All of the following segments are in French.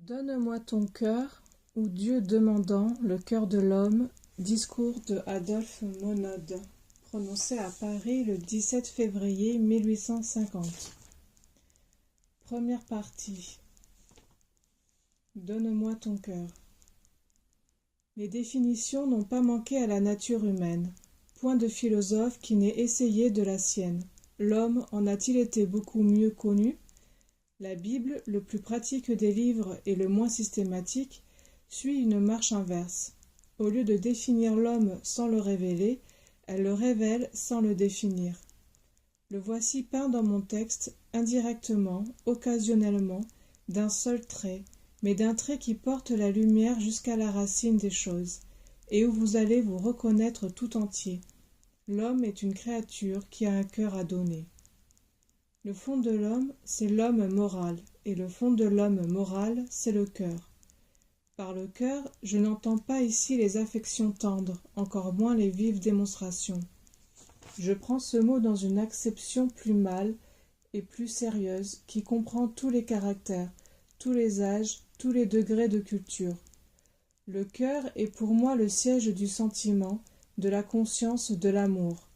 Donne-moi ton cœur, ou Dieu demandant le cœur de l'homme, discours de Adolphe Monod, prononcé à Paris le 17 février 1850. Première partie. Donne-moi ton cœur. Les définitions n'ont pas manqué à la nature humaine. Point de philosophe qui n'ait essayé de la sienne. L'homme en a-t-il été beaucoup mieux connu ? La Bible, le plus pratique des livres et le moins systématique, suit une marche inverse. Au lieu de définir l'homme sans le révéler, elle le révèle sans le définir. Le voici peint dans mon texte, indirectement, occasionnellement, d'un seul trait, mais d'un trait qui porte la lumière jusqu'à la racine des choses, et où vous allez vous reconnaître tout entier. L'homme est une créature qui a un cœur à donner. Le fond de l'homme, c'est l'homme moral, et le fond de l'homme moral, c'est le cœur. Par le cœur, je n'entends pas ici les affections tendres, encore moins les vives démonstrations. Je prends ce mot dans une acception plus mâle et plus sérieuse, qui comprend tous les caractères, tous les âges, tous les degrés de culture. Le cœur est pour moi le siège du sentiment, de la conscience, de l'amour.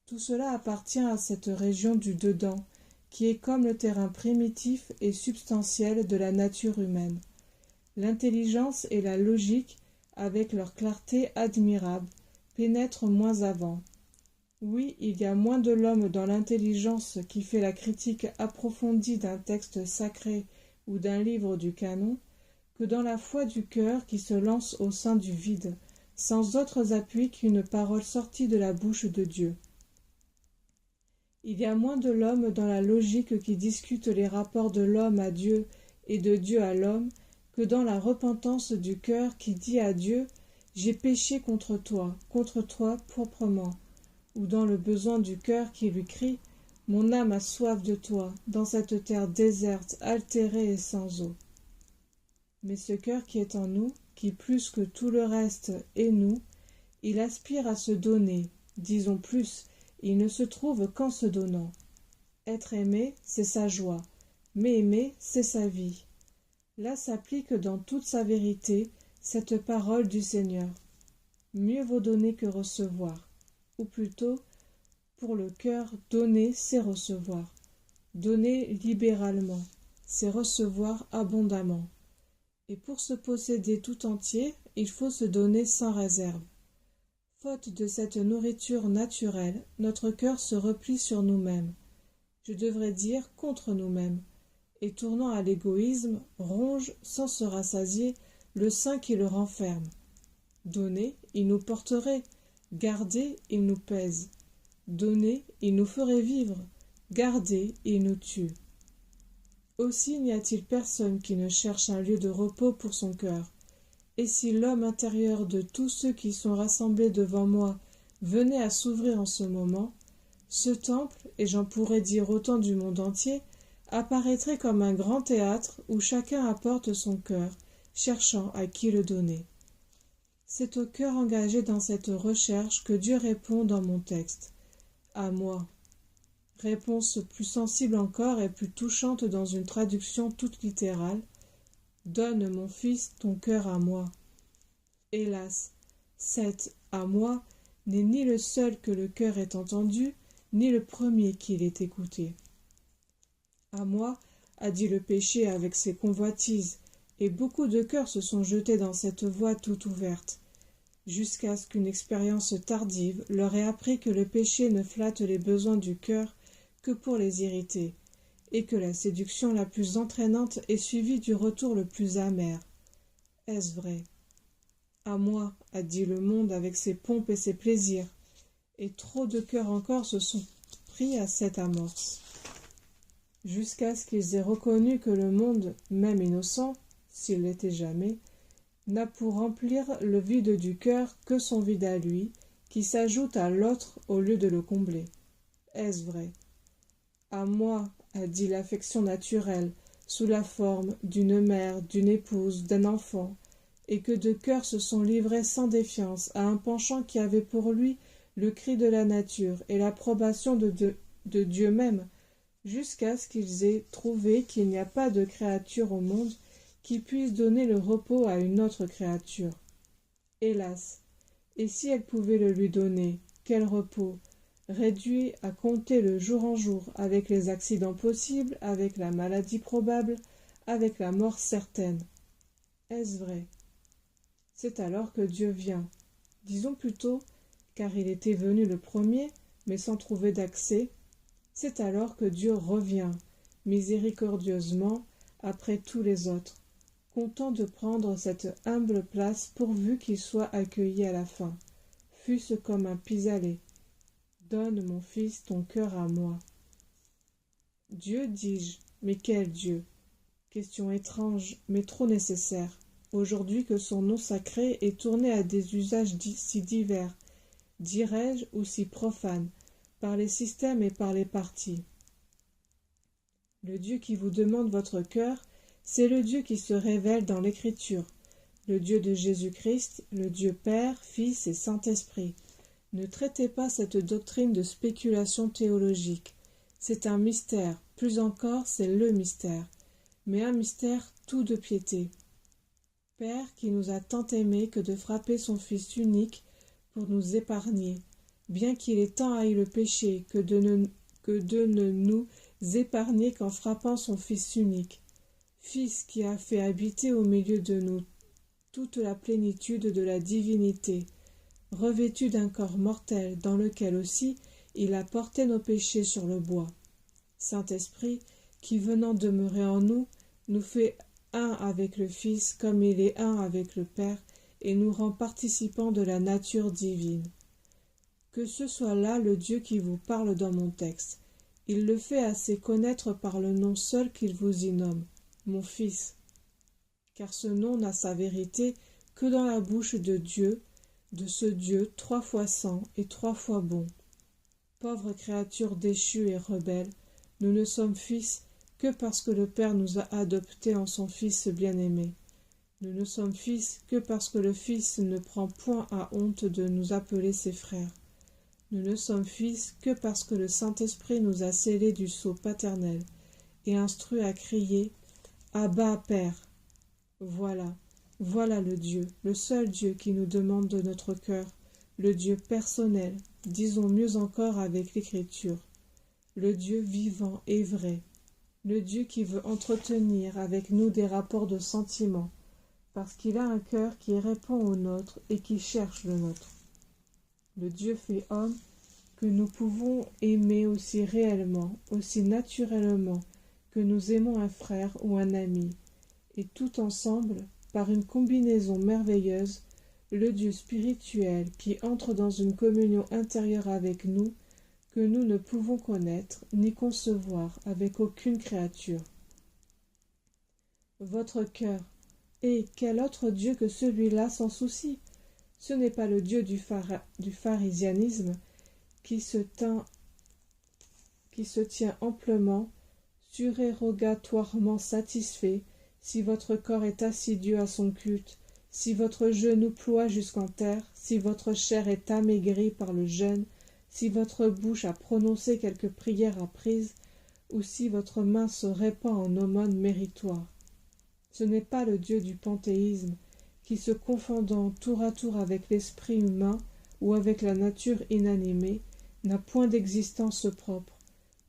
Tout cela appartient à cette région du dedans, qui est comme le terrain primitif et substantiel de la nature humaine. L'intelligence et la logique, avec leur clarté admirable, pénètrent moins avant. Oui, il y a moins de l'homme dans l'intelligence qui fait la critique approfondie d'un texte sacré ou d'un livre du canon, que dans la foi du cœur qui se lance au sein du vide, sans autres appuis qu'une parole sortie de la bouche de Dieu. Il y a moins de l'homme dans la logique qui discute les rapports de l'homme à Dieu et de Dieu à l'homme que dans la repentance du cœur qui dit à Dieu « J'ai péché contre toi proprement », ou dans le besoin du cœur qui lui crie « Mon âme a soif de toi, dans cette terre déserte, altérée et sans eau ». Mais ce cœur qui est en nous, qui plus que tout le reste est nous, il aspire à se donner, disons plus, il ne se trouve qu'en se donnant. Être aimé, c'est sa joie, mais aimer, c'est sa vie. Là s'applique dans toute sa vérité cette parole du Seigneur. Mieux vaut donner que recevoir, ou plutôt, pour le cœur, donner, c'est recevoir. Donner libéralement, c'est recevoir abondamment. Et pour se posséder tout entier, il faut se donner sans réserve. Faute de cette nourriture naturelle, notre cœur se replie sur nous-mêmes, je devrais dire contre nous-mêmes, et tournant à l'égoïsme, ronge, sans se rassasier, le sein qui le renferme. Donner, il nous porterait, garder, il nous pèse. Donner, il nous ferait vivre, garder, il nous tue. Aussi n'y a-t-il personne qui ne cherche un lieu de repos pour son cœur. Et si l'homme intérieur de tous ceux qui sont rassemblés devant moi venait à s'ouvrir en ce moment, ce temple, et j'en pourrais dire autant du monde entier, apparaîtrait comme un grand théâtre où chacun apporte son cœur, cherchant à qui le donner. C'est au cœur engagé dans cette recherche que Dieu répond dans mon texte. À moi. Réponse plus sensible encore et plus touchante dans une traduction toute littérale. Donne, mon fils, ton cœur à moi. Hélas, cet « à moi » n'est ni le seul que le cœur ait entendu, ni le premier qu'il ait écouté. À moi, a dit le péché avec ses convoitises, et beaucoup de cœurs se sont jetés dans cette voie toute ouverte, jusqu'à ce qu'une expérience tardive leur ait appris que le péché ne flatte les besoins du cœur que pour les irriter, et que la séduction la plus entraînante est suivie du retour le plus amer. Est-ce vrai? À moi, a dit le monde avec ses pompes et ses plaisirs, et trop de cœurs encore se sont pris à cette amorce, jusqu'à ce qu'ils aient reconnu que le monde, même innocent, s'il l'était jamais, n'a pour remplir le vide du cœur que son vide à lui, qui s'ajoute à l'autre au lieu de le combler. Est-ce vrai? À moi, a dit l'affection naturelle, sous la forme d'une mère, d'une épouse, d'un enfant, et que de cœurs se sont livrés sans défiance à un penchant qui avait pour lui le cri de la nature et l'approbation de Dieu même, jusqu'à ce qu'ils aient trouvé qu'il n'y a pas de créature au monde qui puisse donner le repos à une autre créature. Hélas, et si elle pouvait le lui donner, quel repos, réduit à compter le jour en jour, avec les accidents possibles, avec la maladie probable, avec la mort certaine. Est-ce vrai? C'est alors que Dieu vient. Disons plutôt, car il était venu le premier, mais sans trouver d'accès, c'est alors que Dieu revient, miséricordieusement, après tous les autres, content de prendre cette humble place pourvu qu'il soit accueilli à la fin, fût-ce comme un pis-aller. Donne, mon fils, ton cœur à moi. Dieu, dis-je, mais quel Dieu? Question étrange, mais trop nécessaire, aujourd'hui que son nom sacré est tourné à des usages si divers, dirais-je, ou si profanes, par les systèmes et par les partis. Le Dieu qui vous demande votre cœur, c'est le Dieu qui se révèle dans l'Écriture, le Dieu de Jésus-Christ, le Dieu Père, Fils et Saint-Esprit. Ne traitez pas cette doctrine de spéculation théologique. C'est un mystère, plus encore c'est le mystère, mais un mystère tout de piété. Père qui nous a tant aimés que de frapper son Fils unique pour nous épargner, bien qu'il ait tant haï le péché que de ne nous épargner qu'en frappant son Fils unique. Fils qui a fait habiter au milieu de nous toute la plénitude de la divinité, revêtu d'un corps mortel dans lequel aussi il a porté nos péchés sur le bois. Saint-Esprit, qui venant demeurer en nous, nous fait un avec le Fils comme il est un avec le Père et nous rend participants de la nature divine. Que ce soit là le Dieu qui vous parle dans mon texte. Il le fait assez connaître par le nom seul qu'il vous y nomme, mon Fils. Car ce nom n'a sa vérité que dans la bouche de Dieu, de ce Dieu 3 fois saint et 3 fois bon. Pauvres créatures déchues et rebelles, nous ne sommes fils que parce que le Père nous a adoptés en son Fils bien-aimé. Nous ne sommes fils que parce que le Fils ne prend point à honte de nous appeler ses frères. Nous ne sommes fils que parce que le Saint-Esprit nous a scellés du sceau paternel et instruit à crier « Abba, Père !» Voilà, voilà le Dieu, le seul Dieu qui nous demande de notre cœur, le Dieu personnel, disons mieux encore avec l'Écriture, le Dieu vivant et vrai, le Dieu qui veut entretenir avec nous des rapports de sentiments, parce qu'il a un cœur qui répond au nôtre et qui cherche le nôtre. Le Dieu fait homme que nous pouvons aimer aussi réellement, aussi naturellement que nous aimons un frère ou un ami, et tout ensemble, par une combinaison merveilleuse, le Dieu spirituel qui entre dans une communion intérieure avec nous que nous ne pouvons connaître ni concevoir avec aucune créature. Votre cœur, et quel autre Dieu que celui-là s'en soucie? Ce n'est pas le Dieu du pharisianisme qui se tient amplement, surérogatoirement satisfait, si votre corps est assidu à son culte, si votre genou ploie jusqu'en terre, si votre chair est amaigrie par le jeûne, si votre bouche a prononcé quelque prière apprise, ou si votre main se répand en aumônes méritoires. Ce n'est pas le Dieu du panthéisme, qui se confondant tour à tour avec l'esprit humain ou avec la nature inanimée, n'a point d'existence propre,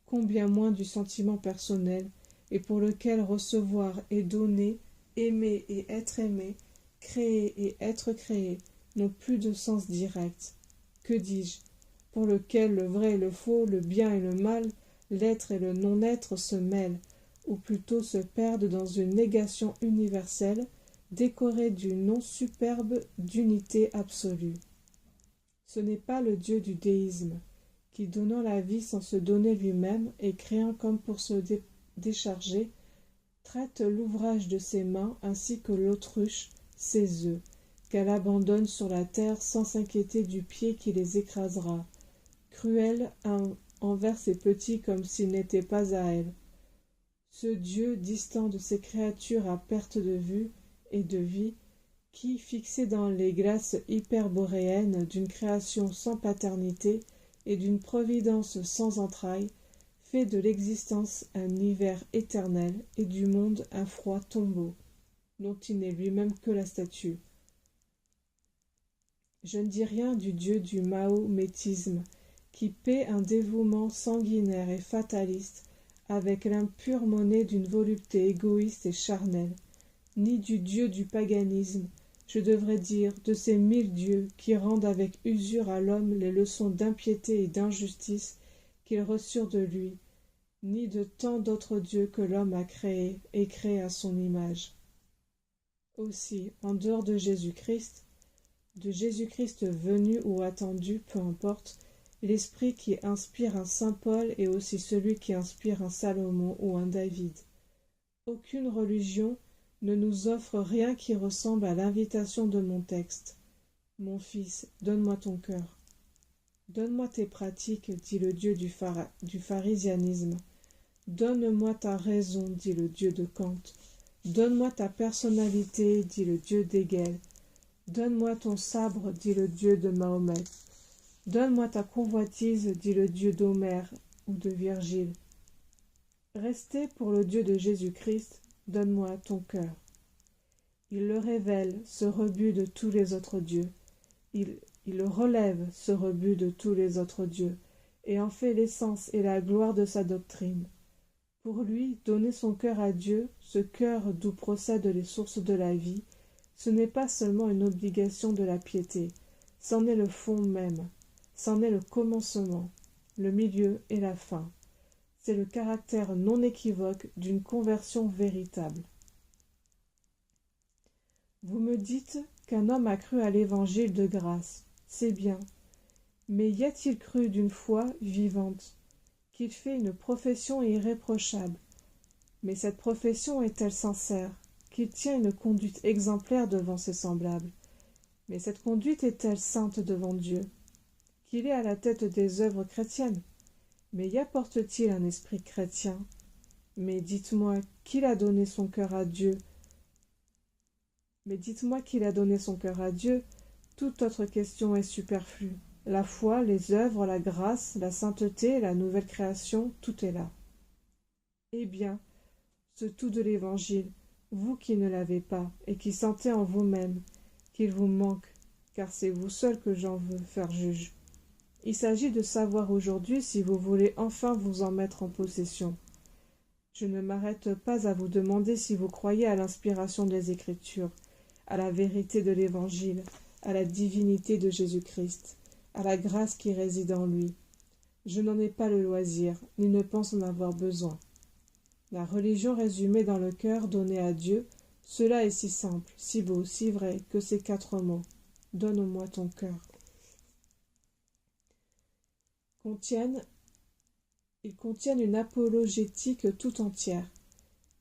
combien moins du sentiment personnel, et pour lequel recevoir et donner, aimer et être aimé, créer et être créé n'ont plus de sens direct. Que dis-je? Pour lequel le vrai et le faux, le bien et le mal, l'être et le non-être se mêlent, ou plutôt se perdent dans une négation universelle, décorée du nom superbe d'unité absolue. Ce n'est pas le Dieu du déisme, qui, donnant la vie sans se donner lui-même et créant comme pour se décharger, traite l'ouvrage de ses mains ainsi que l'autruche, ses œufs, qu'elle abandonne sur la terre sans s'inquiéter du pied qui les écrasera, cruel envers ses petits comme s'ils n'étaient pas à elle. Ce Dieu distant de ses créatures à perte de vue et de vie, qui, fixé dans les glaces hyperboréennes d'une création sans paternité et d'une providence sans entrailles, fait de l'existence un hiver éternel et du monde un froid tombeau. dont il n'est lui-même que la statue. Je ne dis rien du dieu du mahométisme, qui paie un dévouement sanguinaire et fataliste avec l'impure monnaie d'une volupté égoïste et charnelle, ni du dieu du paganisme, je devrais dire de ces 1000 dieux qui rendent avec usure à l'homme les leçons d'impiété et d'injustice qu'ils reçurent de lui, ni de tant d'autres dieux que l'homme a créés et créés à son image. Aussi, en dehors de Jésus-Christ venu ou attendu, peu importe, l'esprit qui inspire un saint Paul est aussi celui qui inspire un Salomon ou un David. Aucune religion ne nous offre rien qui ressemble à l'invitation de mon texte. Mon fils, donne-moi ton cœur. Donne-moi tes pratiques, dit le dieu du pharisianisme. Donne-moi ta raison, dit le dieu de Kant. Donne-moi ta personnalité, dit le dieu d'Hegel. Donne-moi ton sabre, dit le dieu de Mahomet. Donne-moi ta convoitise, dit le dieu d'Homère ou de Virgile. Restez pour le Dieu de Jésus-Christ, donne-moi ton cœur. Il le révèle, ce rebut de tous les autres dieux. Il le relève, ce rebut de tous les autres dieux, et en fait l'essence et la gloire de sa doctrine. Pour lui, donner son cœur à Dieu, ce cœur d'où procèdent les sources de la vie, ce n'est pas seulement une obligation de la piété, c'en est le fond même, c'en est le commencement, le milieu et la fin. C'est le caractère non équivoque d'une conversion véritable. Vous me dites qu'un homme a cru à l'évangile de grâce, c'est bien, mais y a-t-il cru d'une foi vivante, qu'il fait une profession irréprochable, mais cette profession est-elle sincère, qu'il tient une conduite exemplaire devant ses semblables, mais cette conduite est-elle sainte devant Dieu, qu'il est à la tête des œuvres chrétiennes, mais y apporte-t-il un esprit chrétien? Mais dites-moi qu'il a donné son cœur à Dieu. Toute autre question est superflue. La foi, les œuvres, la grâce, la sainteté, la nouvelle création, tout est là. Eh bien, ce tout de l'Évangile, vous qui ne l'avez pas, et qui sentez en vous-même qu'il vous manque, car c'est vous seul que j'en veux faire juge. Il s'agit de savoir aujourd'hui si vous voulez enfin vous en mettre en possession. Je ne m'arrête pas à vous demander si vous croyez à l'inspiration des Écritures, à la vérité de l'Évangile, à la divinité de Jésus-Christ, à la grâce qui réside en lui. Je n'en ai pas le loisir, ni ne pense en avoir besoin. La religion résumée dans le cœur donné à Dieu, cela est si simple, si beau, si vrai, que ces 4 mots. Donne-moi ton cœur. Ils contiennent une apologétique tout entière.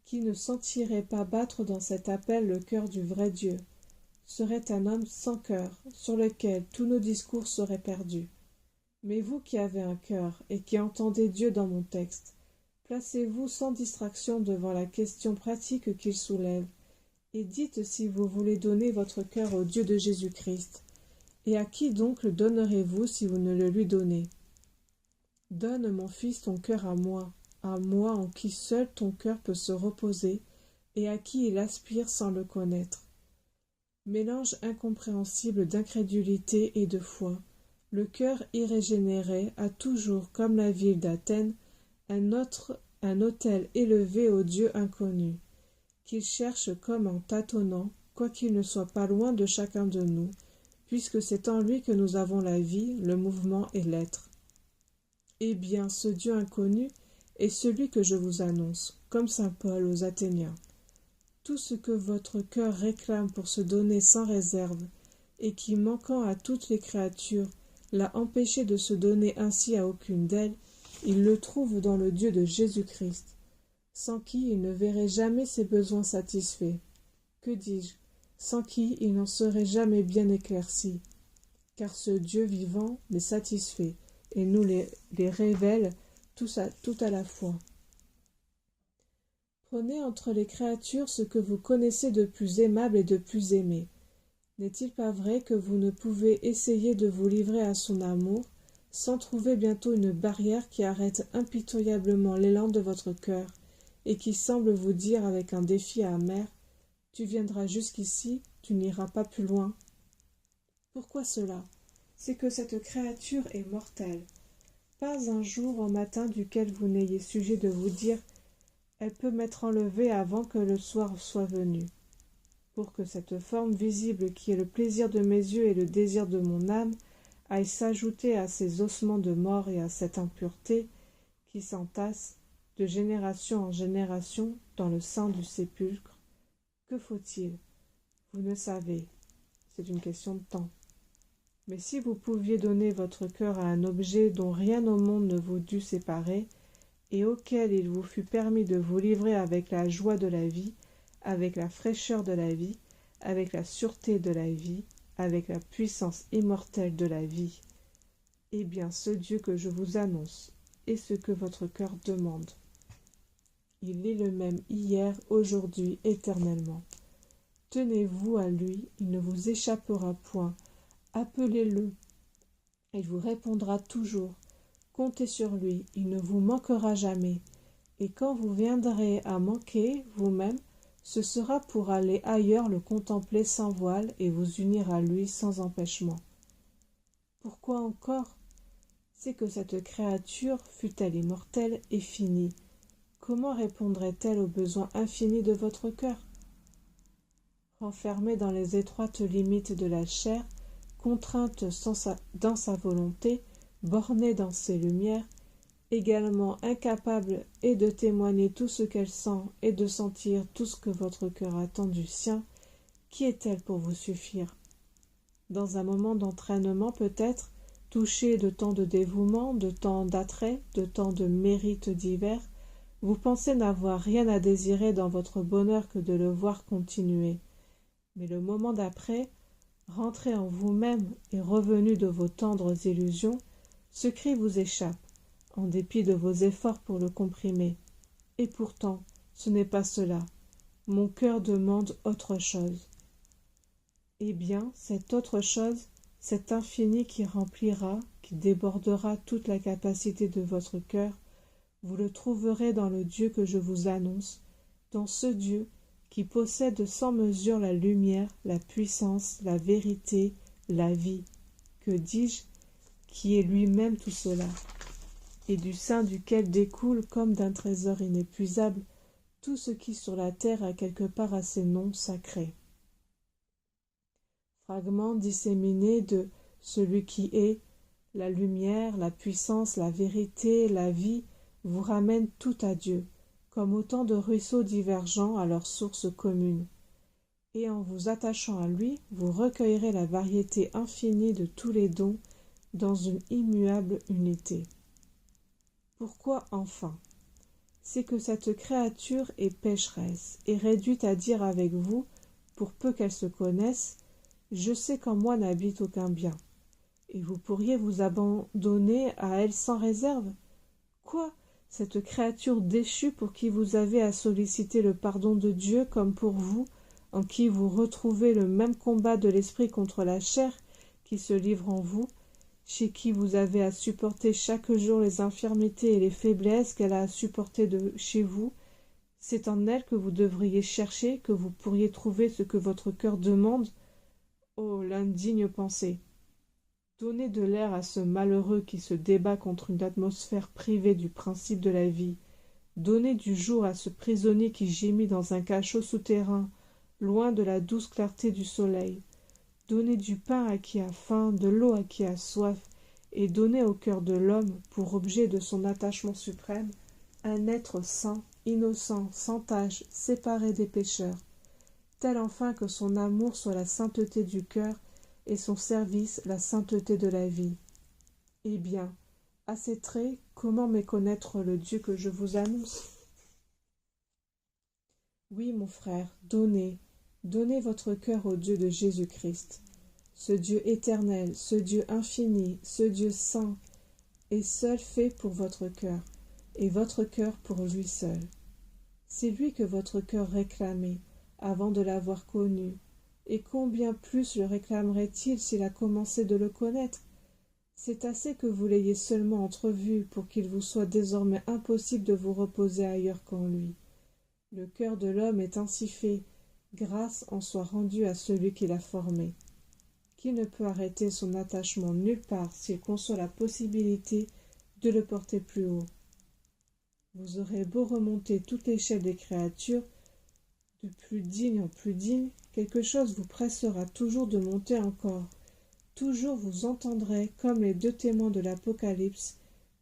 Qui ne sentirait pas battre dans cet appel le cœur du vrai Dieu serait un homme sans cœur, sur lequel tous nos discours seraient perdus. Mais vous qui avez un cœur et qui entendez Dieu dans mon texte, placez-vous sans distraction devant la question pratique qu'il soulève, et dites si vous voulez donner votre cœur au Dieu de Jésus-Christ. Et à qui donc le donnerez-vous si vous ne le lui donnez? Donne, mon fils, ton cœur à moi en qui seul ton cœur peut se reposer, et à qui il aspire sans le connaître. Mélange incompréhensible d'incrédulité et de foi, le cœur irrégénéré a toujours, comme la ville d'Athènes, un autel élevé au Dieu inconnu, qu'il cherche comme en tâtonnant, quoiqu'il ne soit pas loin de chacun de nous, puisque c'est en lui que nous avons la vie, le mouvement et l'être. Eh bien, ce Dieu inconnu est celui que je vous annonce, comme saint Paul aux Athéniens. Tout ce que votre cœur réclame pour se donner sans réserve, et qui, manquant à toutes les créatures, l'a empêché de se donner ainsi à aucune d'elles, il le trouve dans le Dieu de Jésus-Christ, sans qui il ne verrait jamais ses besoins satisfaits. Que dis-je? Sans qui il n'en serait jamais bien éclairci, car ce Dieu vivant les satisfait, et nous les révèle tout à la fois. Prenez entre les créatures ce que vous connaissez de plus aimable et de plus aimé. N'est-il pas vrai que vous ne pouvez essayer de vous livrer à son amour sans trouver bientôt une barrière qui arrête impitoyablement l'élan de votre cœur et qui semble vous dire avec un défi amer Tu viendras jusqu'ici, tu n'iras pas plus loin. Pourquoi cela? C'est que cette créature est mortelle. Pas un jour au matin duquel vous n'ayez sujet de vous dire « Elle peut m'être enlevée avant que le soir soit venu ». Pour que cette forme visible qui est le plaisir de mes yeux et le désir de mon âme aille s'ajouter à ces ossements de mort et à cette impureté qui s'entasse de génération en génération dans le sein du sépulcre, que faut-il? Vous ne savez, c'est une question de temps. Mais si vous pouviez donner votre cœur à un objet dont rien au monde ne vous dût séparer, et auquel il vous fut permis de vous livrer avec la joie de la vie, avec la fraîcheur de la vie, avec la sûreté de la vie, avec la puissance immortelle de la vie, eh bien ce Dieu que je vous annonce est ce que votre cœur demande. Il est le même hier, aujourd'hui, éternellement. Tenez-vous à lui, il ne vous échappera point. Appelez-le, il vous répondra toujours. Comptez sur lui, il ne vous manquera jamais. Et quand vous viendrez à manquer vous-même, ce sera pour aller ailleurs le contempler sans voile et vous unir à lui sans empêchement. Pourquoi encore? C'est que cette créature, fût-elle immortelle, est finie. Comment répondrait-elle aux besoins infinis de votre cœur? Renfermée dans les étroites limites de la chair, contrainte dans sa volonté, bornée dans ses lumières, également incapable et de témoigner tout ce qu'elle sent et de sentir tout ce que votre cœur attend du sien, qui est-elle pour vous suffire? Dans un moment d'entraînement peut-être, touché de tant de dévouement, de tant d'attrait, de tant de mérites divers, vous pensez n'avoir rien à désirer dans votre bonheur que de le voir continuer. Mais le moment d'après, rentré en vous-même et revenu de vos tendres illusions, ce cri vous échappe, en dépit de vos efforts pour le comprimer. Et pourtant, ce n'est pas cela. Mon cœur demande autre chose. Eh bien, cette autre chose, cet infini qui remplira, qui débordera toute la capacité de votre cœur, vous le trouverez dans le Dieu que je vous annonce, dans ce Dieu qui possède sans mesure la lumière, la puissance, la vérité, la vie, que dis-je, qui est lui-même tout cela, et du sein duquel découle, comme d'un trésor inépuisable, tout ce qui sur la terre a quelque part à ses noms sacrés. Fragments disséminés de celui qui est, la lumière, la puissance, la vérité, la vie, vous ramènent tout à Dieu, comme autant de ruisseaux divergents à leur source commune. Et en vous attachant à lui, vous recueillerez la variété infinie de tous les dons dans une immuable unité. Pourquoi enfin? C'est que cette créature est pécheresse et réduite à dire avec vous, pour peu qu'elle se connaisse, « Je sais qu'en moi n'habite aucun bien ». Et vous pourriez vous abandonner à elle sans réserve? Quoi? Cette créature déchue pour qui vous avez à solliciter le pardon de Dieu comme pour vous, en qui vous retrouvez le même combat de l'esprit contre la chair qui se livre en vous, chez qui vous avez à supporter chaque jour les infirmités et les faiblesses qu'elle a à supporter de chez vous, c'est en elle que vous devriez chercher, que vous pourriez trouver ce que votre cœur demande. Oh, l'indigne pensée! Donnez de l'air à ce malheureux qui se débat contre une atmosphère privée du principe de la vie. Donnez du jour à ce prisonnier qui gémit dans un cachot souterrain, loin de la douce clarté du soleil. Donnez du pain à qui a faim, de l'eau à qui a soif, et donnez au cœur de l'homme, pour objet de son attachement suprême, un être saint, innocent, sans tache, séparé des pécheurs, tel enfin que son amour soit la sainteté du cœur, et son service la sainteté de la vie. Eh bien, à ces traits, comment méconnaître le Dieu que je vous annonce? Oui, mon frère, donnez votre cœur au Dieu de Jésus-Christ, ce Dieu éternel, ce Dieu infini, ce Dieu saint, est seul fait pour votre cœur, et votre cœur pour lui seul. C'est lui que votre cœur réclamait, avant de l'avoir connu, et combien plus le réclamerait-il s'il a commencé de le connaître? C'est assez que vous l'ayez seulement entrevu pour qu'il vous soit désormais impossible de vous reposer ailleurs qu'en lui. Le cœur de l'homme est ainsi fait, Grâce en soit rendue à celui qui l'a formé, qui ne peut arrêter son attachement nulle part s'il conçoit la possibilité de le porter plus haut. Vous aurez beau remonter toute l'échelle des créatures, de plus digne en plus digne, quelque chose vous pressera toujours de monter encore. Toujours vous entendrez, comme les deux témoins de l'Apocalypse,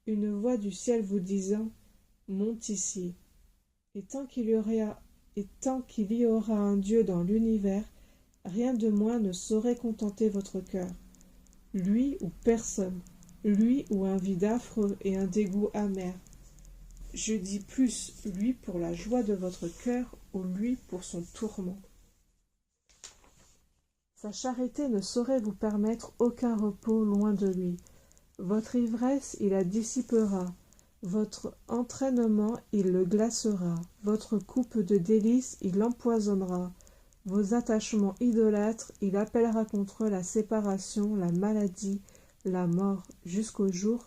une voix du ciel vous disant « Monte ici ». Et tant qu'il y aura un Dieu dans l'univers, rien de moins ne saurait contenter votre cœur. Lui ou personne, lui ou un vide affreux et un dégoût amer. Je dis plus, lui pour la joie de votre cœur ou lui pour son tourment. Sa charité ne saurait vous permettre aucun repos loin de lui. Votre ivresse, il la dissipera. Votre entraînement, il le glacera. Votre coupe de délices, il l'empoisonnera. Vos attachements idolâtres, il appellera contre eux la séparation, la maladie, la mort, jusqu'au jour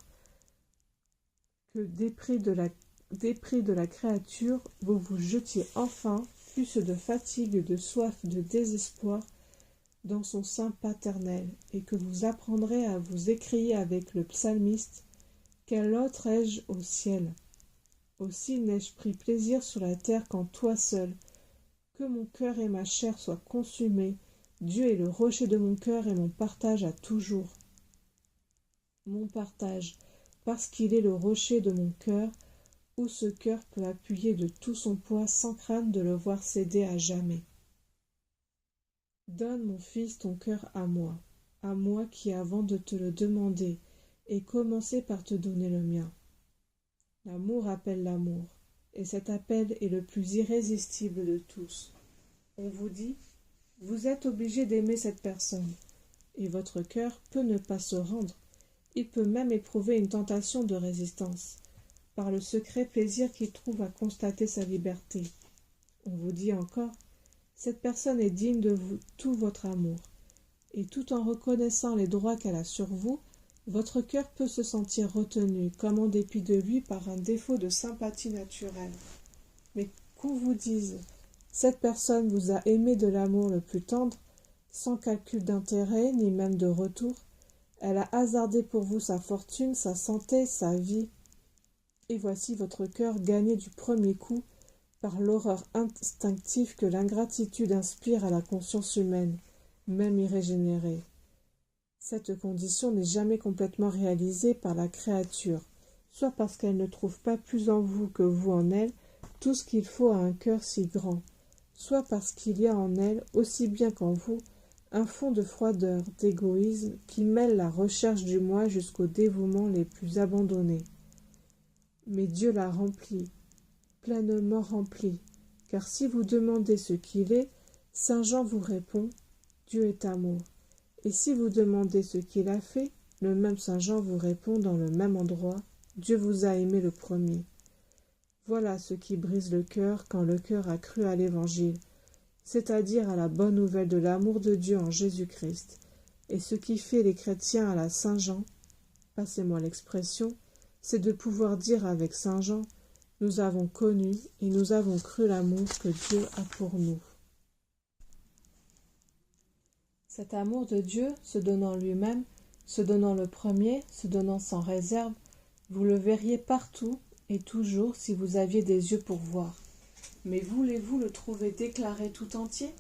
que, dépris de la créature, vous vous jetiez enfin, fût-ce de fatigue, de soif, de désespoir, dans son sein paternel, et que vous apprendrez à vous écrier avec le psalmiste « Quel autre ai-je au ciel? Aussi n'ai-je pris plaisir sur la terre qu'en toi seul. Que mon cœur et ma chair soient consumés. Dieu est le rocher de mon cœur et mon partage à toujours. » Mon partage, parce qu'il est le rocher de mon cœur, où ce cœur peut appuyer de tout son poids sans crainte de le voir céder à jamais. Donne, mon fils, ton cœur à moi qui, avant de te le demander, ai commencé par te donner le mien. L'amour appelle l'amour, et cet appel est le plus irrésistible de tous. On vous dit, vous êtes obligé d'aimer cette personne, et votre cœur peut ne pas se rendre, il peut même éprouver une tentation de résistance, par le secret plaisir qu'il trouve à constater sa liberté. On vous dit encore, cette personne est digne de vous tout votre amour, et tout en reconnaissant les droits qu'elle a sur vous, votre cœur peut se sentir retenu, comme en dépit de lui, par un défaut de sympathie naturelle. Mais qu'on vous dise, cette personne vous a aimé de l'amour le plus tendre, sans calcul d'intérêt, ni même de retour. Elle a hasardé pour vous sa fortune, sa santé, sa vie. Et voici votre cœur gagné du premier coup, par l'horreur instinctive que l'ingratitude inspire à la conscience humaine, même irrégénérée. Cette condition n'est jamais complètement réalisée par la créature, soit parce qu'elle ne trouve pas plus en vous que vous en elle tout ce qu'il faut à un cœur si grand, soit parce qu'il y a en elle, aussi bien qu'en vous, un fond de froideur, d'égoïsme, qui mêle la recherche du moi jusqu'aux dévouements les plus abandonnés. Mais Dieu l'a rempli, pleinement rempli, car si vous demandez ce qu'il est, saint Jean vous répond « Dieu est amour ». Et si vous demandez ce qu'il a fait, le même saint Jean vous répond dans le même endroit « Dieu vous a aimé le premier ». Voilà ce qui brise le cœur quand le cœur a cru à l'Évangile, c'est-à-dire à la bonne nouvelle de l'amour de Dieu en Jésus-Christ, et ce qui fait les chrétiens à la Saint Jean, passez-moi l'expression, c'est de pouvoir dire avec Saint Jean « Nous avons connu et nous avons cru l'amour que Dieu a pour nous ». Cet amour de Dieu, se donnant lui-même, se donnant le premier, se donnant sans réserve, vous le verriez partout et toujours si vous aviez des yeux pour voir. Mais voulez-vous le trouver déclaré tout entier?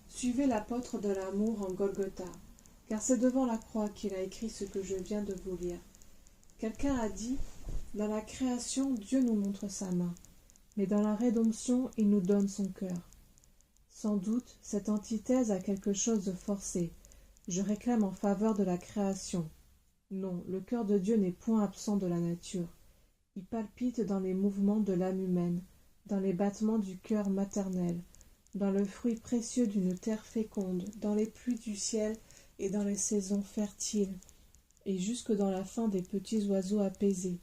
Suivez l'apôtre de l'amour en Golgotha, car c'est devant la croix qu'il a écrit ce que je viens de vous lire. Quelqu'un a dit, dans la création, Dieu nous montre sa main, mais dans la rédemption, il nous donne son cœur. Sans doute, cette antithèse a quelque chose de forcé. Je réclame en faveur de la création. Non, le cœur de Dieu n'est point absent de la nature. Il palpite dans les mouvements de l'âme humaine, dans les battements du cœur maternel, dans le fruit précieux d'une terre féconde, dans les pluies du ciel et dans les saisons fertiles, et jusque dans la faim des petits oiseaux apaisés.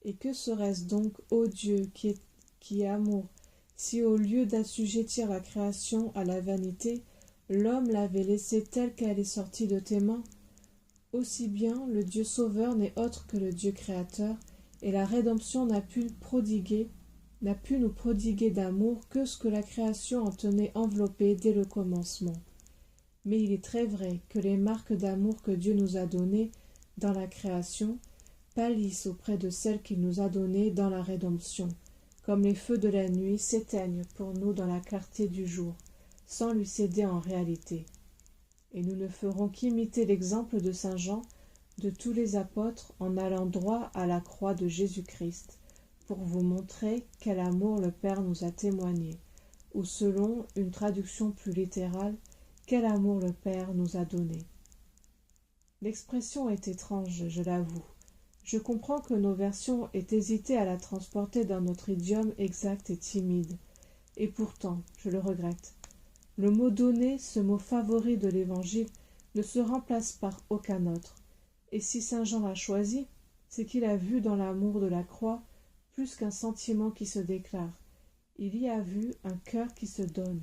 Et que serait-ce donc, ô Dieu, qui est amour, si au lieu d'assujettir la création à la vanité, l'homme l'avait laissée telle qu'elle est sortie de tes mains? Aussi bien le Dieu sauveur n'est autre que le Dieu créateur, et la rédemption n'a pu prodiguer n'a pu nous prodiguer d'amour que ce que la création en tenait enveloppé dès le commencement. Mais il est très vrai que les marques d'amour que Dieu nous a données dans la création pâlissent auprès de celles qu'il nous a données dans la rédemption, comme les feux de la nuit s'éteignent pour nous dans la clarté du jour, sans lui céder en réalité. Et nous ne ferons qu'imiter l'exemple de saint Jean, de tous les apôtres, en allant droit à la croix de Jésus-Christ, pour vous montrer quel amour le Père nous a témoigné, ou selon une traduction plus littérale, quel amour le Père nous a donné. L'expression est étrange, je l'avoue. Je comprends que nos versions aient hésité à la transporter dans notre idiome exact et timide, et pourtant, je le regrette. Le mot donné, ce mot favori de l'Évangile, ne se remplace par aucun autre. Et si saint Jean l'a choisi, c'est qu'il a vu dans l'amour de la croix plus qu'un sentiment qui se déclare. Il y a vu un cœur qui se donne.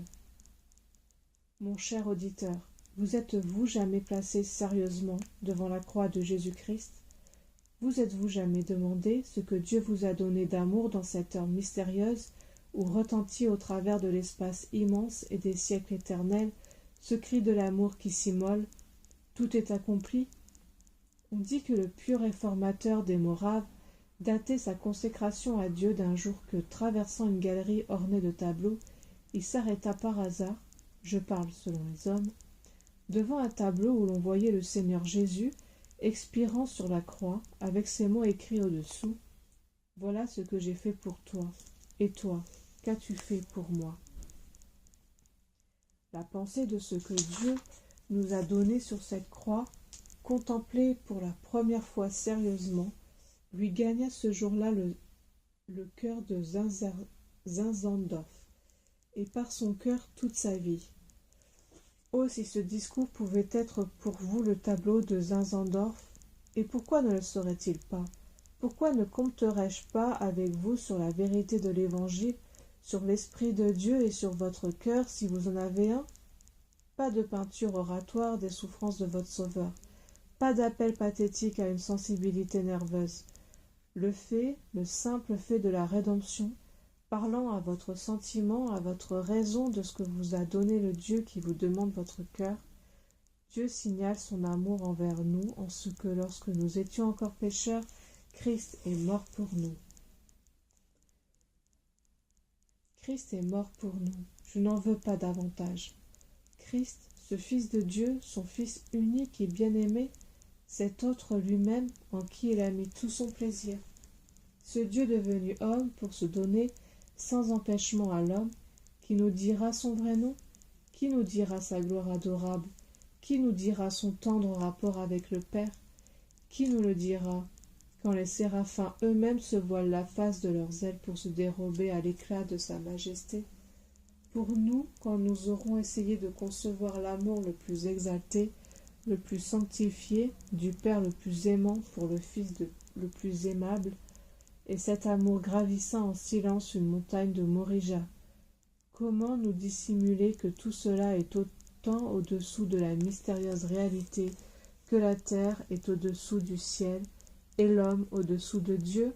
Mon cher auditeur, vous êtes-vous jamais placé sérieusement devant la croix de Jésus-Christ? Vous êtes-vous jamais demandé ce que Dieu vous a donné d'amour dans cette heure mystérieuse où retentit au travers de l'espace immense et des siècles éternels ce cri de l'amour qui s'immole? Tout est accompli. On dit que le pieux réformateur des Moraves datait sa consécration à Dieu d'un jour que, traversant une galerie ornée de tableaux, il s'arrêta par hasard, je parle selon les hommes, devant un tableau où l'on voyait le Seigneur Jésus expirant sur la croix, avec ces mots écrits au-dessous: « Voilà ce que j'ai fait pour toi, et toi, qu'as-tu fait pour moi ?» La pensée de ce que Dieu nous a donné sur cette croix, contemplée pour la première fois sérieusement, lui gagna ce jour-là le cœur de Zinzendorf, et par son cœur toute sa vie. Oh, si ce discours pouvait être pour vous le tableau de Zinzendorf, et pourquoi ne le serait-il pas? Pourquoi ne compterais-je pas avec vous sur la vérité de l'Évangile, sur l'Esprit de Dieu et sur votre cœur, si vous en avez un? Pas de peinture oratoire des souffrances de votre Sauveur, pas d'appel pathétique à une sensibilité nerveuse. Le fait, le simple fait de la rédemption, parlant à votre sentiment, à votre raison de ce que vous a donné le Dieu qui vous demande votre cœur, Dieu signale son amour envers nous en ce que, lorsque nous étions encore pécheurs, Christ est mort pour nous. Christ est mort pour nous. Je n'en veux pas davantage. Christ, ce Fils de Dieu, son Fils unique et bien-aimé, cet autre lui-même en qui il a mis tout son plaisir. Ce Dieu devenu homme pour se donner sans empêchement à l'homme, qui nous dira son vrai nom? Qui nous dira sa gloire adorable? Qui nous dira son tendre rapport avec le Père? Qui nous le dira quand les séraphins eux-mêmes se voilent la face de leurs ailes pour se dérober à l'éclat de sa majesté? Pour nous, quand nous aurons essayé de concevoir l'amour le plus exalté, le plus sanctifié, du Père le plus aimant pour le Fils le plus aimable, et cet amour gravissant en silence une montagne de Morija, comment nous dissimuler que tout cela est autant au-dessous de la mystérieuse réalité que la terre est au-dessous du ciel et l'homme au-dessous de Dieu?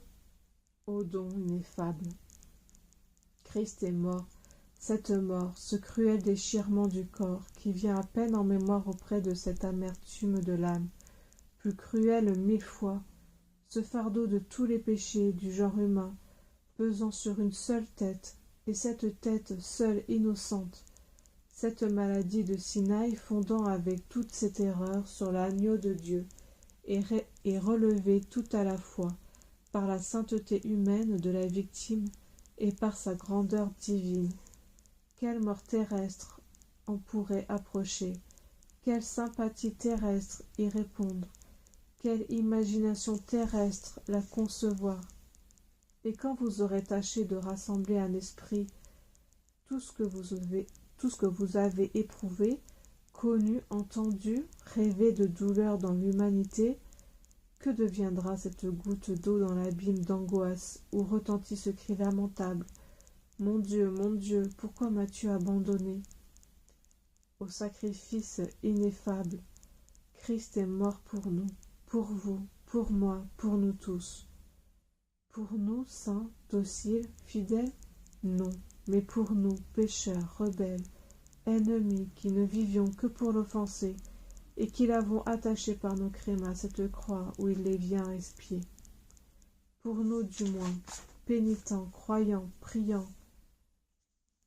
Ô don ineffable! Christ est mort, cette mort, ce cruel déchirement du corps qui vient à peine en mémoire auprès de cette amertume de l'âme, plus cruelle 1000 fois, ce fardeau de tous les péchés du genre humain, pesant sur une seule tête, et cette tête seule innocente, cette maladie de Sinaï fondant avec toute cette erreur sur l'agneau de Dieu, et relevée tout à la fois par la sainteté humaine de la victime et par sa grandeur divine. Quelle mort terrestre en pourrait approcher? Quelle sympathie terrestre y répondre? Quelle imagination terrestre la concevoir? Et quand vous aurez tâché de rassembler un esprit tout ce que vous avez éprouvé, connu, entendu, rêvé de douleur dans l'humanité, que deviendra cette goutte d'eau dans l'abîme d'angoisse où retentit ce cri lamentable: mon Dieu, pourquoi m'as-tu abandonné? Au sacrifice ineffable, Christ est mort pour nous, pour vous, pour moi, pour nous tous. Pour nous, saints, dociles, fidèles? Non, mais pour nous, pécheurs, rebelles, ennemis, qui ne vivions que pour l'offenser, et qui l'avons attaché par nos crimes à cette croix où il les vient expier. Pour nous, du moins, pénitents, croyants, priants?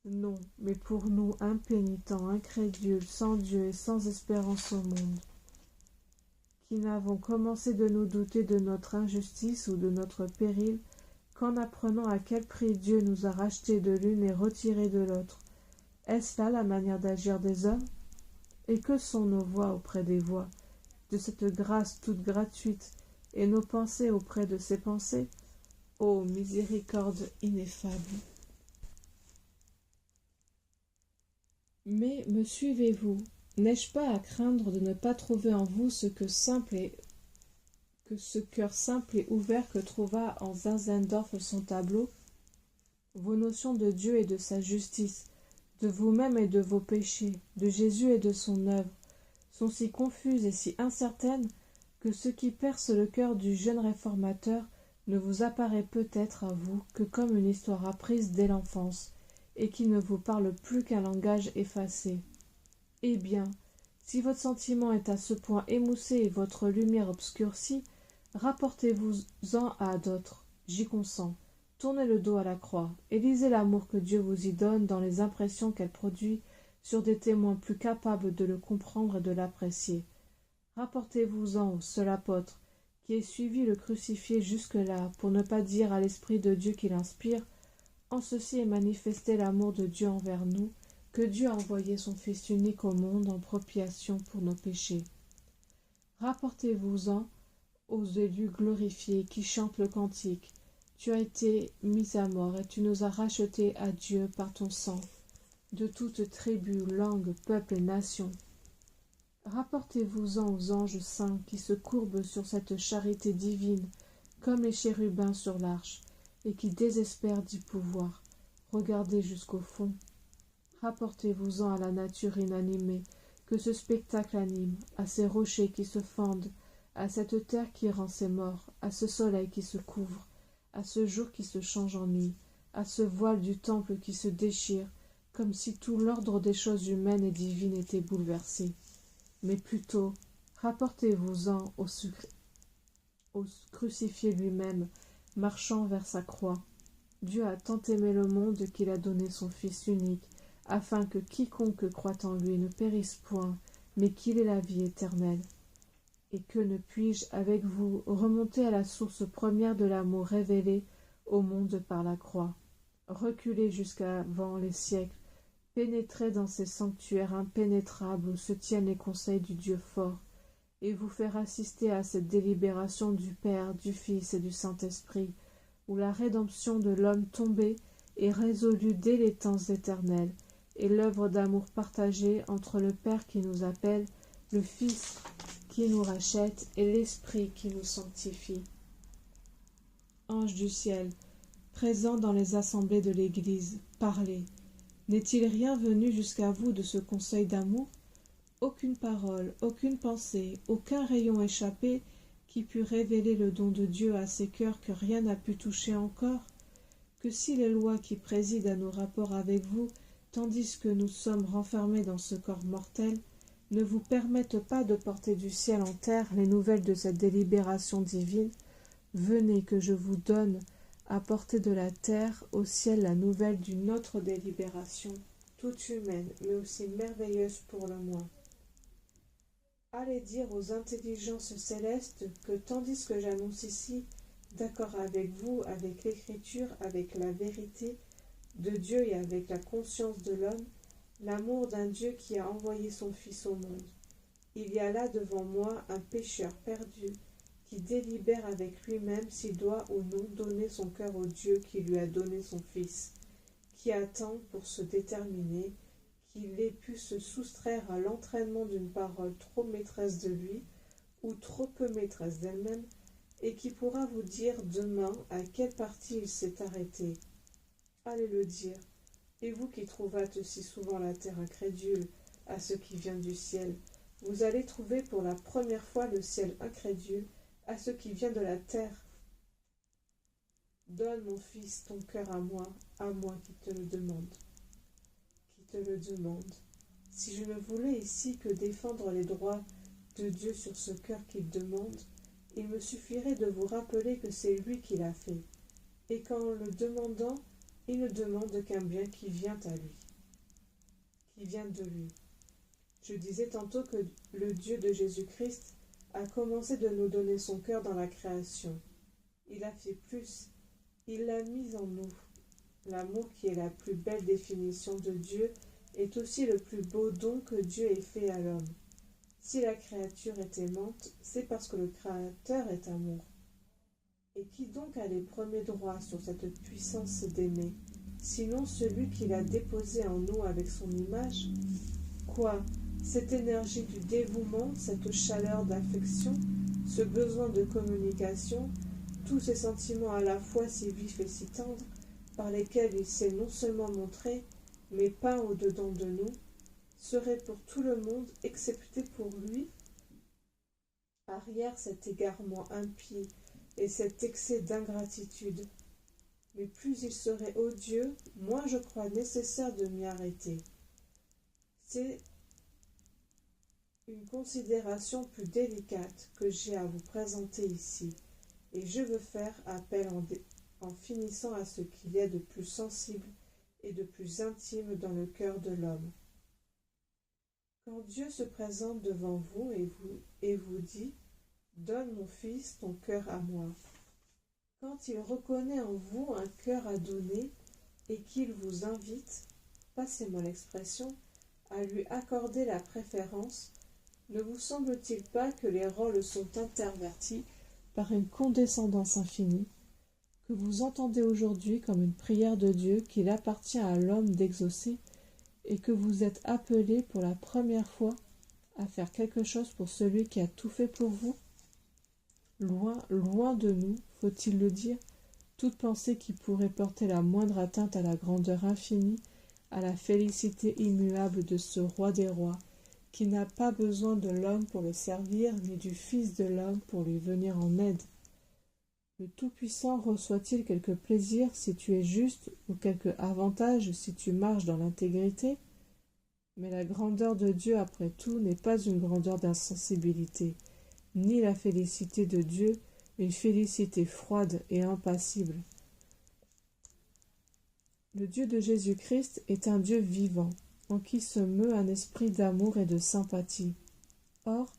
Non, mais pour nous, impénitents, incrédules, sans Dieu et sans espérance au monde, qui n'avons commencé de nous douter de notre injustice ou de notre péril, qu'en apprenant à quel prix Dieu nous a rachetés de l'une et retirés de l'autre. Est-ce là la manière d'agir des hommes? Et que sont nos voix auprès des voix de cette grâce toute gratuite, et nos pensées auprès de ces pensées? Ô miséricorde ineffable! Mais me suivez-vous? N'ai-je pas à craindre de ne pas trouver en vous ce cœur simple et ouvert que trouva en Zinzendorf son tableau? Vos notions de Dieu et de sa justice, de vous-même et de vos péchés, de Jésus et de son œuvre, sont si confuses et si incertaines que ce qui perce le cœur du jeune réformateur ne vous apparaît peut-être à vous que comme une histoire apprise dès l'enfance, et qui ne vous parle plus qu'un langage effacé. Eh bien, si votre sentiment est à ce point émoussé et votre lumière obscurcie, rapportez-vous-en à d'autres, j'y consens. Tournez le dos à la croix, et lisez l'amour que Dieu vous y donne dans les impressions qu'elle produit sur des témoins plus capables de le comprendre et de l'apprécier. Rapportez-vous-en au seul apôtre, qui ait suivi le crucifié jusque-là, pour ne pas dire à l'Esprit de Dieu qui l'inspire, en ceci est manifesté l'amour de Dieu envers nous, que Dieu a envoyé son Fils unique au monde en propiation pour nos péchés. Rapportez-vous-en aux élus glorifiés qui chantent le cantique. Tu as été mis à mort et tu nous as rachetés à Dieu par ton sang, de toute tribu, langue, peuple et nation. Rapportez-vous-en aux anges saints qui se courbent sur cette charité divine, comme les chérubins sur l'arche, et qui désespèrent d'y pouvoir. Regardez jusqu'au fond. Rapportez-vous-en à la nature inanimée, que ce spectacle anime, à ces rochers qui se fendent, à cette terre qui rend ses morts, à ce soleil qui se couvre, à ce jour qui se change en nuit, à ce voile du temple qui se déchire, comme si tout l'ordre des choses humaines et divines était bouleversé. Mais plutôt, rapportez-vous-en au crucifié lui-même, marchant vers sa croix. Dieu a tant aimé le monde qu'il a donné son Fils unique, afin que quiconque croit en lui ne périsse point, mais qu'il ait la vie éternelle. Et que ne puis-je, avec vous, remonter à la source première de l'amour révélé au monde par la croix, reculer jusqu'avant les siècles, pénétrer dans ces sanctuaires impénétrables où se tiennent les conseils du Dieu fort, et vous faire assister à cette délibération du Père, du Fils et du Saint-Esprit, où la rédemption de l'homme tombé est résolue dès les temps éternels, et l'œuvre d'amour partagée entre le Père qui nous appelle, le Fils qui nous rachète et l'Esprit qui nous sanctifie. Ange du ciel, présent dans les assemblées de l'Église, parlez. N'est-il rien venu jusqu'à vous de ce conseil d'amour? Aucune parole, aucune pensée, aucun rayon échappé qui pût révéler le don de Dieu à ces cœurs que rien n'a pu toucher encore? Que si les lois qui président à nos rapports avec vous, tandis que nous sommes renfermés dans ce corps mortel, ne vous permettent pas de porter du ciel en terre les nouvelles de cette délibération divine, venez que je vous donne à porter de la terre au ciel la nouvelle d'une autre délibération, toute humaine, mais aussi merveilleuse pour le moins. Allez dire aux intelligences célestes que, tandis que j'annonce ici, d'accord avec vous, avec l'Écriture, avec la vérité de Dieu et avec la conscience de l'homme, l'amour d'un Dieu qui a envoyé son Fils au monde. Il y a là devant moi un pécheur perdu qui délibère avec lui-même s'il doit ou non donner son cœur au Dieu qui lui a donné son Fils, qui attend pour se déterminer qu'il ait pu se soustraire à l'entraînement d'une parole trop maîtresse de lui ou trop peu maîtresse d'elle-même, et qui pourra vous dire demain à quelle partie il s'est arrêté. Allez le dire, et vous qui trouvâtes si souvent la terre incrédule à ce qui vient du ciel, vous allez trouver pour la première fois le ciel incrédule à ce qui vient de la terre. Donne, mon fils, ton cœur à moi qui te le demande. Qui te le demande. Si je ne voulais ici que défendre les droits de Dieu sur ce cœur qu'il demande, il me suffirait de vous rappeler que c'est lui qui l'a fait, et qu'en le demandant, il ne demande qu'un bien qui vient à lui, qui vient de lui. Je disais tantôt que le Dieu de Jésus-Christ a commencé de nous donner son cœur dans la création. Il a fait plus, il l'a mis en nous. L'amour, qui est la plus belle définition de Dieu, est aussi le plus beau don que Dieu ait fait à l'homme. Si la créature est aimante, c'est parce que le Créateur est amour. Et qui donc a les premiers droits sur cette puissance d'aimer, sinon celui qui l'a déposé en nous avec son image? Quoi? Cette énergie du dévouement, cette chaleur d'affection, ce besoin de communication, tous ces sentiments à la fois si vifs et si tendres, par lesquels il s'est non seulement montré, mais peint au-dedans de nous, seraient pour tout le monde, excepté pour lui? Arrière cet égarement impie et cet excès d'ingratitude. Mais plus il serait odieux, moins je crois nécessaire de m'y arrêter. C'est une considération plus délicate que j'ai à vous présenter ici, et je veux faire appel en finissant à ce qu'il y a de plus sensible et de plus intime dans le cœur de l'homme. Quand Dieu se présente devant vous et vous dit « Donne, mon fils, ton cœur à moi », quand il reconnaît en vous un cœur à donner et qu'il vous invite, passez-moi l'expression, à lui accorder la préférence, ne vous semble-t-il pas que les rôles sont intervertis par une condescendance infinie, que vous entendez aujourd'hui comme une prière de Dieu qu'il appartient à l'homme d'exaucer, et que vous êtes appelé pour la première fois à faire quelque chose pour celui qui a tout fait pour vous? Loin, loin de nous, faut-il le dire, toute pensée qui pourrait porter la moindre atteinte à la grandeur infinie, à la félicité immuable de ce roi des rois, qui n'a pas besoin de l'homme pour le servir, ni du Fils de l'homme pour lui venir en aide. Le Tout-Puissant reçoit-il quelque plaisir si tu es juste, ou quelque avantage si tu marches dans l'intégrité? Mais la grandeur de Dieu, après tout, n'est pas une grandeur d'insensibilité, ni la félicité de Dieu, une félicité froide et impassible. Le Dieu de Jésus-Christ est un Dieu vivant, en qui se meut un esprit d'amour et de sympathie. Or,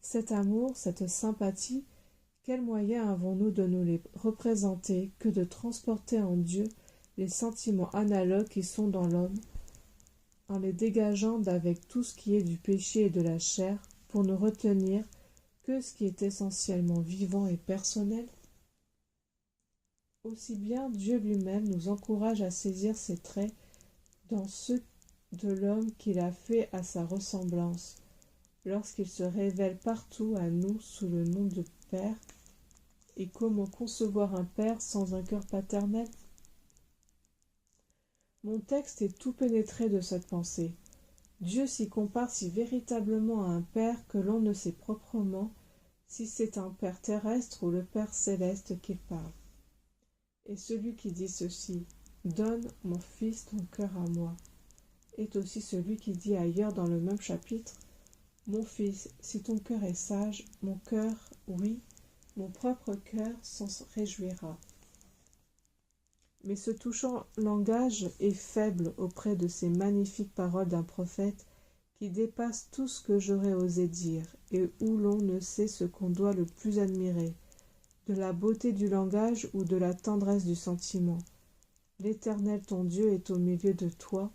cet amour, cette sympathie, quel moyen avons-nous de nous les représenter que de transporter en Dieu les sentiments analogues qui sont dans l'homme, en les dégageant d'avec tout ce qui est du péché et de la chair, pour ne retenir que ce qui est essentiellement vivant et personnel? Aussi bien Dieu lui-même nous encourage à saisir ces traits dans ceux de l'homme qu'il a fait à sa ressemblance, lorsqu'il se révèle partout à nous sous le nom de Père. Et comment concevoir un père sans un cœur paternel? Mon texte est tout pénétré de cette pensée. Dieu s'y compare si véritablement à un père que l'on ne sait proprement si c'est un père terrestre ou le Père céleste qu'il parle. Et celui qui dit ceci, « Donne, mon fils, ton cœur à moi », est aussi celui qui dit ailleurs dans le même chapitre, « Mon fils, si ton cœur est sage, mon cœur, oui, mon propre cœur s'en réjouira. » Mais ce touchant langage est faible auprès de ces magnifiques paroles d'un prophète qui dépasse tout ce que j'aurais osé dire, et où l'on ne sait ce qu'on doit le plus admirer, de la beauté du langage ou de la tendresse du sentiment. L'Éternel ton Dieu est au milieu de toi,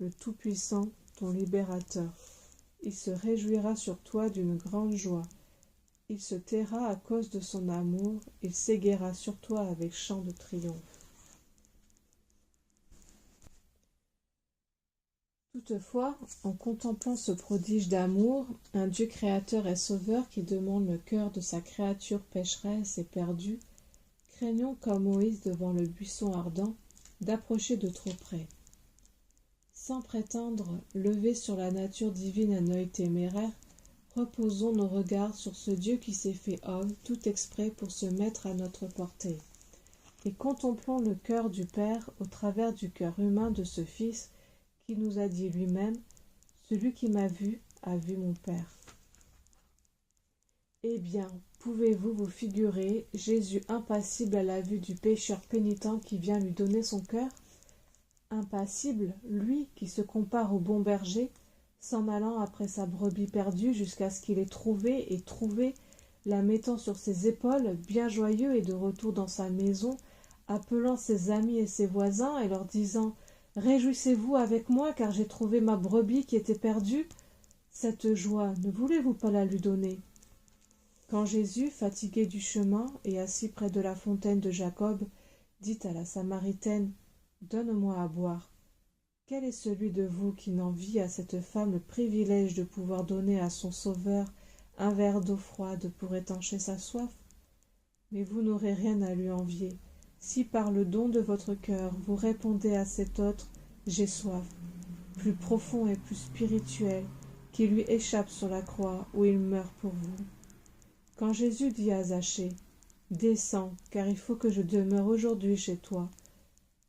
le Tout-Puissant, ton libérateur. Il se réjouira sur toi d'une grande joie. Il se taira à cause de son amour, il s'égaiera sur toi avec chant de triomphe. Toutefois, en contemplant ce prodige d'amour, un Dieu créateur et sauveur qui demande le cœur de sa créature pécheresse et perdue, craignons comme Moïse devant le buisson ardent, d'approcher de trop près. Sans prétendre lever sur la nature divine un œil téméraire, reposons nos regards sur ce Dieu qui s'est fait homme tout exprès pour se mettre à notre portée. et contemplons le cœur du Père au travers du cœur humain de ce Fils qui nous a dit lui-même « Celui qui m'a vu a vu mon Père ». Eh bien, pouvez-vous vous figurer Jésus impassible à la vue du pécheur pénitent qui vient lui donner son cœur? Impassible, lui qui se compare au bon berger, s'en allant après sa brebis perdue jusqu'à ce qu'il ait trouvé et trouvé, la mettant sur ses épaules, bien joyeux et de retour dans sa maison, appelant ses amis et ses voisins et leur disant « Réjouissez-vous avec moi car j'ai trouvé ma brebis qui était perdue ». Cette joie, ne voulez-vous pas la lui donner? Quand Jésus, fatigué du chemin et assis près de la fontaine de Jacob, dit à la Samaritaine « Donne-moi à boire ». Quel est celui de vous qui n'envie à cette femme le privilège de pouvoir donner à son Sauveur un verre d'eau froide pour étancher sa soif? Mais vous n'aurez rien à lui envier, si par le don de votre cœur vous répondez à cet autre « J'ai soif », plus profond et plus spirituel, qui lui échappe sur la croix où il meurt pour vous. Quand Jésus dit à Zachée « Descends, car il faut que je demeure aujourd'hui chez toi »,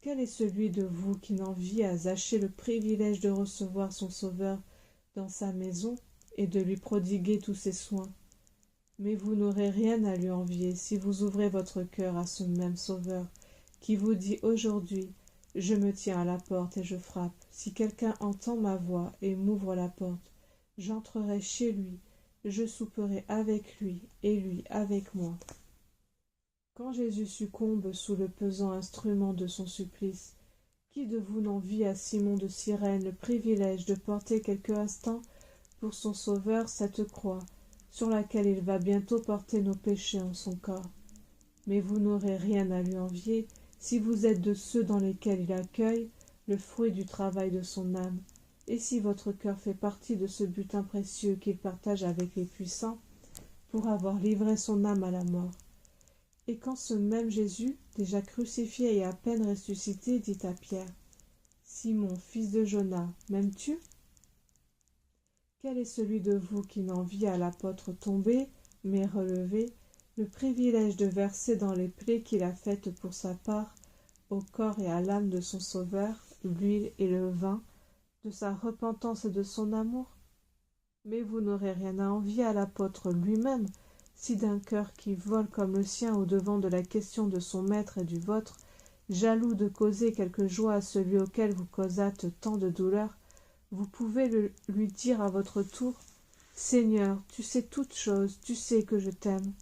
quel est celui de vous qui n'envie à Zachée le privilège de recevoir son Sauveur dans sa maison et de lui prodiguer tous ses soins? Mais vous n'aurez rien à lui envier si vous ouvrez votre cœur à ce même Sauveur qui vous dit aujourd'hui « Je me tiens à la porte et je frappe. Si quelqu'un entend ma voix et m'ouvre la porte, j'entrerai chez lui, je souperai avec lui et lui avec moi. » Quand Jésus succombe sous le pesant instrument de son supplice, qui de vous n'envie à Simon de Cyrène le privilège de porter quelque instant pour son Sauveur cette croix, sur laquelle il va bientôt porter nos péchés en son corps? Mais vous n'aurez rien à lui envier si vous êtes de ceux dans lesquels il accueille le fruit du travail de son âme, et si votre cœur fait partie de ce butin précieux qu'il partage avec les puissants pour avoir livré son âme à la mort. Et quand ce même Jésus, déjà crucifié et à peine ressuscité, dit à Pierre « Simon, fils de Jonas, m'aimes-tu » Quel est celui de vous qui n'envie à l'apôtre tombé, mais relevé, le privilège de verser dans les plaies qu'il a faites pour sa part, au corps et à l'âme de son Sauveur, l'huile et le vin, de sa repentance et de son amour? Mais vous n'aurez rien à envier à l'apôtre lui-même, si d'un cœur qui vole comme le sien au-devant de la question de son maître et du vôtre, jaloux de causer quelque joie à celui auquel vous causâtes tant de douleur, vous pouvez lui dire à votre tour « Seigneur, tu sais toutes choses, tu sais que je t'aime ».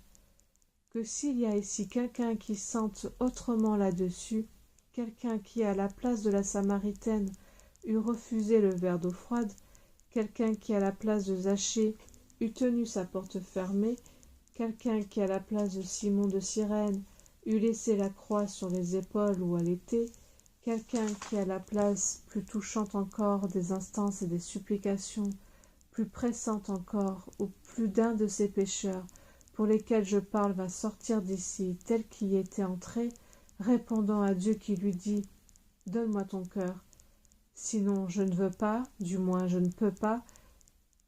Que s'il y a ici quelqu'un qui sente autrement là-dessus, quelqu'un qui, à la place de la Samaritaine, eût refusé le verre d'eau froide, quelqu'un qui, à la place de Zachée, eût tenu sa porte fermée, quelqu'un qui, à la place de Simon de Cyrène, eût laissé la croix sur les épaules où elle était, quelqu'un qui, à la place plus touchante encore des instances et des supplications, plus pressante encore, où plus d'un de ces pécheurs pour lesquels je parle va sortir d'ici tel qu'il y était entré, répondant à Dieu qui lui dit « Donne-moi ton cœur, sinon je ne veux pas, du moins je ne peux pas »,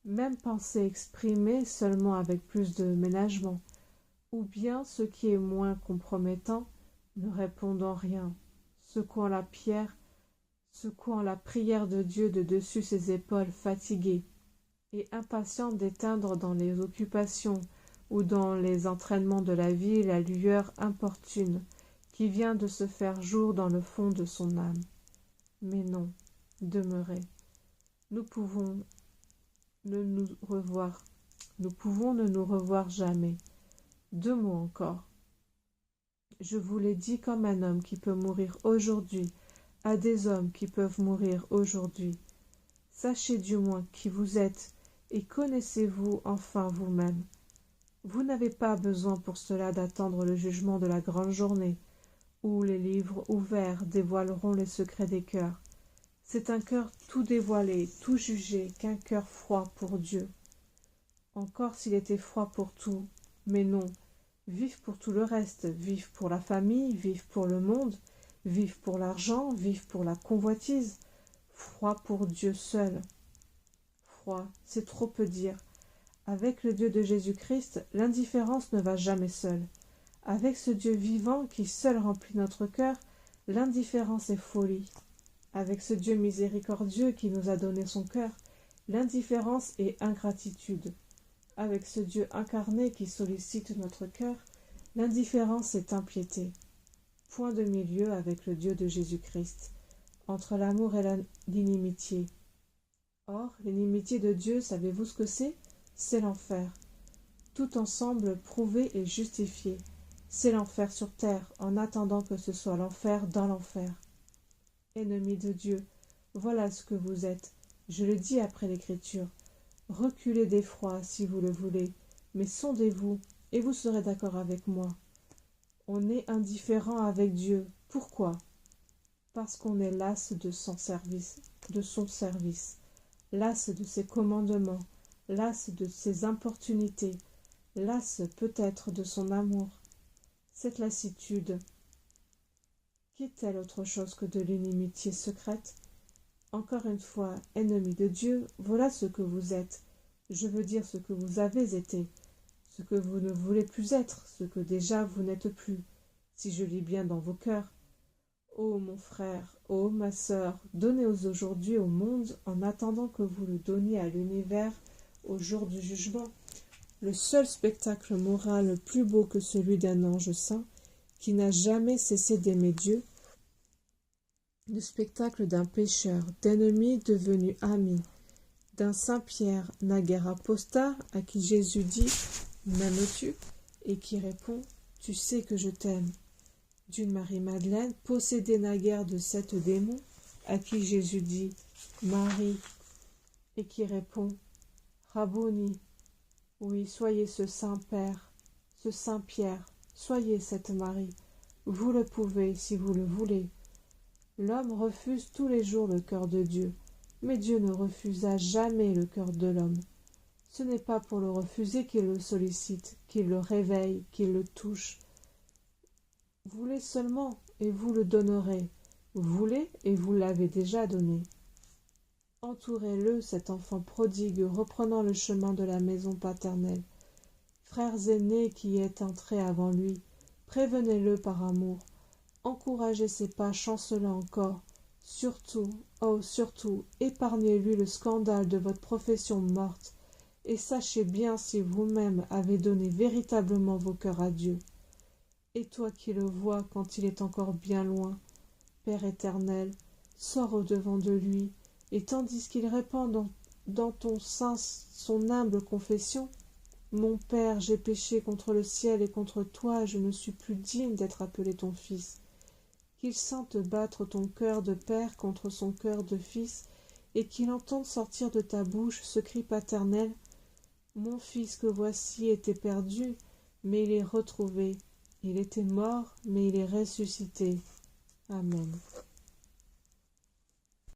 même pensée exprimée seulement avec plus de ménagement, ou bien, ce qui est moins compromettant, ne répondant rien, secouant la prière de Dieu de dessus ses épaules fatiguées, et impatient d'éteindre dans les occupations ou dans les entraînements de la vie la lueur importune qui vient de se faire jour dans le fond de son âme. Mais non, demeurez. Nous pouvons ne nous revoir jamais. 2 mots encore. Je vous l'ai dit comme un homme qui peut mourir aujourd'hui, à des hommes qui peuvent mourir aujourd'hui. Sachez du moins qui vous êtes, et connaissez-vous enfin vous-même. Vous n'avez pas besoin pour cela d'attendre le jugement de la grande journée, où les livres ouverts dévoileront les secrets des cœurs. C'est un cœur tout dévoilé, tout jugé, qu'un cœur froid pour Dieu. Encore s'il était froid pour tout, mais non, vif pour tout le reste, vif pour la famille, vif pour le monde, vif pour l'argent, vif pour la convoitise, froid pour Dieu seul. Froid, c'est trop peu dire. Avec le Dieu de Jésus-Christ, l'indifférence ne va jamais seule. Avec ce Dieu vivant qui seul remplit notre cœur, l'indifférence est folie. Avec ce Dieu miséricordieux qui nous a donné son cœur, l'indifférence est ingratitude. Avec ce Dieu incarné qui sollicite notre cœur, l'indifférence est impiété. Point de milieu avec le Dieu de Jésus-Christ, entre l'amour et l'inimitié. Or, l'inimitié de Dieu, savez-vous ce que c'est? C'est l'enfer. Tout ensemble prouvé et justifié. C'est l'enfer sur terre, en attendant que ce soit l'enfer dans l'enfer. Ennemis de Dieu, voilà ce que vous êtes. Je le dis après l'Écriture. Reculez d'effroi si vous le voulez, mais sondez-vous, et vous serez d'accord avec moi. On est indifférent avec Dieu. Pourquoi? Parce qu'on est las de son service, las de ses commandements, las de ses importunités, las peut-être de son amour. Cette lassitude, qu'est-elle autre chose que de l'inimitié secrète? Encore une fois, ennemis de Dieu, voilà ce que vous êtes. Je veux dire ce que vous avez été, ce que vous ne voulez plus être, ce que déjà vous n'êtes plus, si je lis bien dans vos cœurs. Ô mon frère, ô ma sœur, donnez aujourd'hui au monde en attendant que vous le donniez à l'univers au jour du jugement. Le seul spectacle moral le plus beau que celui d'un ange saint, qui n'a jamais cessé d'aimer Dieu, le spectacle d'un pécheur, d'ennemi devenu ami, d'un Saint-Pierre naguère apostat à qui Jésus dit « M'aimes-tu » et qui répond « Tu sais que je t'aime », d'une Marie-Madeleine possédée naguère de 7 démons à qui Jésus dit « Marie » et qui répond « Rabboni ». Oui, soyez ce Saint-Père, ce Saint-Pierre, soyez cette Marie, vous le pouvez si vous le voulez. L'homme refuse tous les jours le cœur de Dieu, mais Dieu ne refusa jamais le cœur de l'homme. Ce n'est pas pour le refuser qu'il le sollicite, qu'il le réveille, qu'il le touche. Voulez seulement, et vous le donnerez. Voulez, et vous l'avez déjà donné. Entourez-le, cet enfant prodigue, reprenant le chemin de la maison paternelle. Frères aînés qui est entré avant lui, prévenez-le par amour. Encouragez ses pas chancelants encore. Surtout, oh surtout, épargnez-lui le scandale de votre profession morte, et sachez bien si vous-même avez donné véritablement vos cœurs à Dieu. Et toi qui le vois quand il est encore bien loin, Père éternel, sors au-devant de lui, et tandis qu'il répand dans ton sein son humble confession, « Mon Père, j'ai péché contre le ciel et contre toi, je ne suis plus digne d'être appelé ton fils. » Qu'il sente battre ton cœur de père contre son cœur de fils, et qu'il entende sortir de ta bouche ce cri paternel, « Mon fils que voici était perdu, mais il est retrouvé. Il était mort, mais il est ressuscité. » Amen.